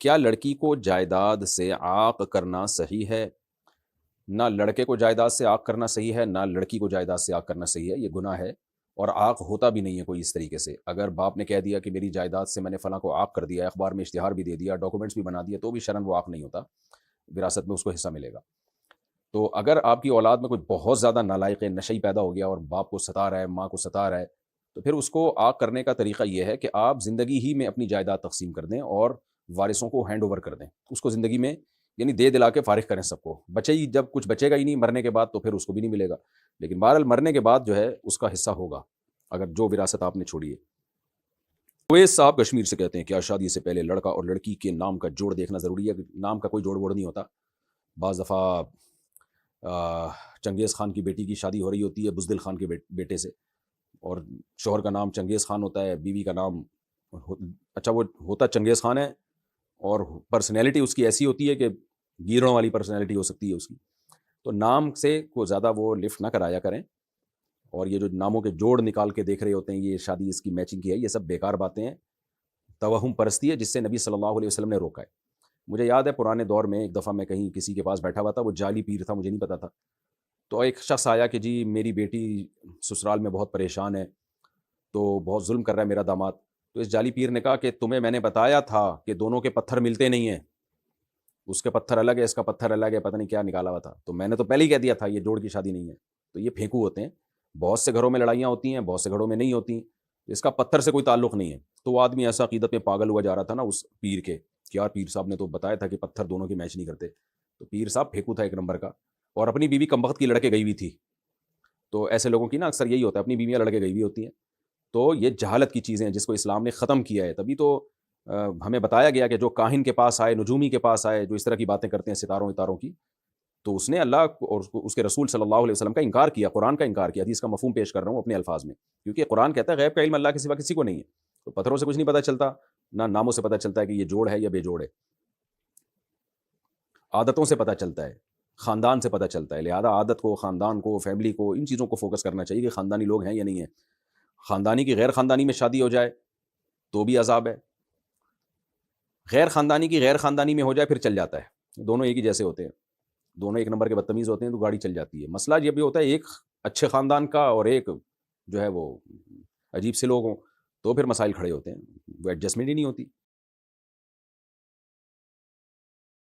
کیا لڑکی کو جائیداد سے عاق کرنا صحیح ہے؟ نہ لڑکے کو جائیداد سے عاق کرنا صحیح ہے، نہ لڑکی کو جائیداد سے عاق کرنا صحیح ہے، یہ گناہ ہے اور عاق ہوتا بھی نہیں ہے کوئی اس طریقے سے۔ اگر باپ نے کہہ دیا کہ میری جائیداد سے میں نے فلاں کو عاق کر دیا، اخبار میں اشتہار بھی دے دیا، ڈاکومنٹس بھی بنا دیا، تو بھی شرعاً وہ عاق نہیں ہوتا، وراثت میں اس کو حصہ ملے گا۔ تو اگر آپ کی اولاد میں کوئی بہت زیادہ نالائق نشئی پیدا ہو گیا اور باپ کو ستا رہا ہے، ماں کو ستا رہا ہے، تو پھر اس کو عاق کرنے کا طریقہ یہ ہے کہ آپ زندگی ہی میں اپنی جائیداد تقسیم کر دیں اور وارثوں کو ہینڈ اوور کر دیں، اس کو زندگی میں یعنی دے دلا کے فارغ کریں سب کو۔ بچے ہی جب کچھ بچے گا ہی نہیں مرنے کے بعد تو پھر اس کو بھی نہیں ملے گا، لیکن بہرحال مرنے کے بعد جو ہے اس کا حصہ ہوگا اگر جو وراثت آپ نے چھوڑی ہے۔ اویس صاحب کشمیر سے کہتے ہیں کیا شادی سے پہلے لڑکا اور لڑکی کے نام کا جوڑ دیکھنا ضروری ہے؟ نام کا کوئی جوڑ ووڑ نہیں ہوتا۔ بعض دفعہ چنگیز خان کی بیٹی کی شادی ہو رہی ہوتی ہے بزدل خان کے بیٹے سے، اور شوہر کا نام چنگیز خان ہوتا ہے، بیوی کا نام اچھا وہ ہوتا چنگیز خان ہے، اور پرسنالٹی اس کی ایسی ہوتی ہے کہ گیروں والی پرسنالٹی ہو سکتی ہے اس کی۔ تو نام سے کو زیادہ وہ لفٹ نہ کرایا کریں، اور یہ جو ناموں کے جوڑ نکال کے دیکھ رہے ہوتے ہیں یہ شادی اس کی میچنگ کی ہے، یہ سب بیکار باتیں ہیں، توہم پرستی ہے جس سے نبی صلی اللہ علیہ وسلم نے روکا ہے۔ مجھے یاد ہے پرانے دور میں ایک دفعہ میں کہیں کسی کے پاس بیٹھا ہوا تھا، وہ جعلی پیر تھا، مجھے نہیں پتا تھا، تو ایک شخص آیا کہ جی میری بیٹی سسرال میں بہت پریشان ہے، تو بہت ظلم کر رہا ہے میرا داماد۔ تو اس جعلی پیر نے کہا کہ تمہیں میں نے بتایا تھا کہ دونوں کے پتھر ملتے نہیں ہیں، اس کے پتھر الگ ہے، اس کا پتھر الگ ہے، پتہ نہیں کیا نکالا ہوا تھا، تو میں نے تو پہلے ہی کہہ دیا تھا یہ جوڑ کی شادی نہیں ہے۔ تو یہ پھینکو ہوتے ہیں، بہت سے گھروں میں لڑائیاں ہوتی ہیں، بہت سے گھروں میں نہیں ہوتی، اس کا پتھر سے کوئی تعلق نہیں ہے۔ تو وہ آدمی ایسا عقیدت میں پاگل ہوا جا رہا تھا نا اس پیر کے کہ یار پیر صاحب نے تو بتایا تھا کہ پتھر دونوں کے میچ نہیں کرتے۔ تو پیر صاحب پھینکو تھا ایک نمبر کا، اور اپنی بیوی کمبخت کی لڑکے گئی ہوئی تھی۔ تو ایسے لوگوں کی نا اکثر یہی ہوتا ہے، اپنی بیویاں لڑکے گئی ہوئی ہوتی ہیں۔ تو یہ جہالت کی چیزیں ہیں جس کو اسلام نے ختم کیا ہے، تبھی تو ہمیں بتایا گیا کہ جو کاہن کے پاس آئے، نجومی کے پاس آئے، جو اس طرح کی باتیں کرتے ہیں ستاروں اتاروں کی، تو اس نے اللہ اور اس کے رسول صلی اللہ علیہ وسلم کا انکار کیا، قرآن کا انکار کیا۔ حدیث کا مفہوم پیش کر رہا ہوں اپنے الفاظ میں، کیونکہ قرآن کہتا ہے غیب کا علم اللہ کے سوا کسی کو نہیں ہے۔ تو پتھروں سے کچھ نہیں پتہ چلتا، نہ ناموں سے پتہ چلتا ہے کہ یہ جوڑ ہے یا بے جوڑ ہے، عادتوں سے پتہ چلتا ہے، خاندان سے پتہ چلتا ہے۔ لہذا عادت کو، خاندان کو، فیملی کو، ان چیزوں کو فوکس کرنا چاہیے کہ خاندانی لوگ ہیں یا نہیں ہیں۔ خاندانی کی غیر خاندانی میں شادی ہو جائے تو بھی عذاب ہے، غیر خاندانی کی غیر خاندانی میں ہو جائے پھر چل جاتا ہے، دونوں ایک ہی جیسے ہوتے ہیں، دونوں ایک نمبر کے بدتمیز ہوتے ہیں تو گاڑی چل جاتی ہے۔ مسئلہ یہ بھی ہوتا ہے ایک اچھے خاندان کا اور ایک جو ہے وہ عجیب سے لوگ ہوں، تو پھر مسائل کھڑے ہوتے ہیں، وہ ایڈجسٹمنٹ ہی نہیں ہوتی۔